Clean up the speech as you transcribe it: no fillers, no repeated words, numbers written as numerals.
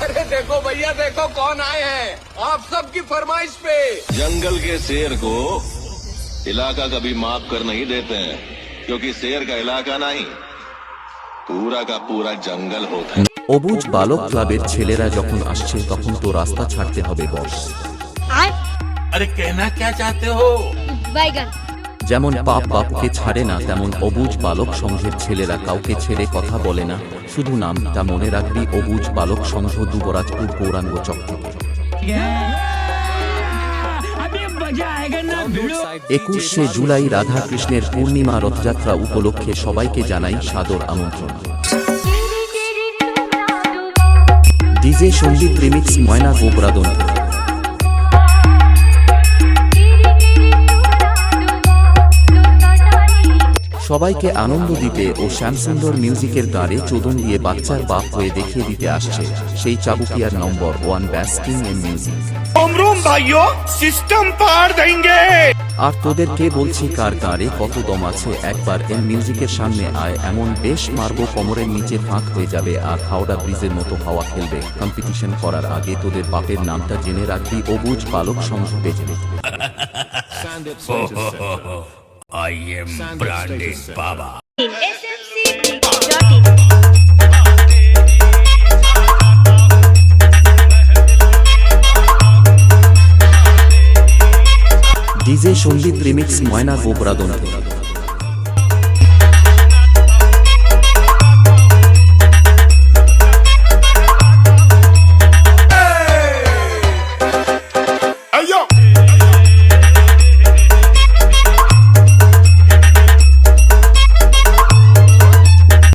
अरे देखो भैया देखो कौन आए हैं आप सबकी फरमाइश पे। जंगल के शेर को इलाका कभी माफ कर नहीं देते हैं, क्योंकि शेर का इलाका नहीं पूरा का पूरा जंगल होता है। অবুজ বালক ক্লাবের ছেলেরা যখন আসছে তখন তো রাস্তা ছাড়তে হবে বস। अरे कहना क्या चाहते हो? बैगन। যেমন বাপ বাপকে ছাড়ে না, তেমন অবুজ বালক সংঘের ছেলেরা কাউকে ছেড়ে কথা বলে না। শুধু নামটা মনে রাখবি, অবুজ বালক সংঘ, দুবরাজপুর গৌরাঙ্গ চক থেকে। 21শে জুলাই রাধা কৃষ্ণের পূর্ণিমা রথযাত্রা উপলক্ষে সবাইকে জানাই সাদর আমন্ত্রণ। ডিজে সঙ্গীত রিমিক্স ময়না গোবরাদন। সবাইকে আনন্দ দিতে ও শ্যামসুন্দর মিউজিকের গানে চোদন দিয়ে বাচ্চার বাপ হয়ে দেখিয়ে দিতে আসছে সেই চাবুকিয়ার নম্বর 1 ব্যাস কিং এম মিউজিক। भाइयों सिस्टम पार देंगे। আর তোদেরকে বলছি, কার গানে কত দম আছে, একবার এম মিউজিকের সামনে আয়, এমন বেশ মারবো কোমরের নিচে ফাঁক হয়ে যাবে আর হাওড়া ব্রিজের মতো হাওয়া খেলবে। কম্পিটিশন করার আগে তোদের বাপের নামটা জেনে রাখবি, অবুজ বালক সংঘ বেঁচে। I am branded Baba. SMC.in DJ সঙ্গীত রিমিক্স ময়না গোবরাদন।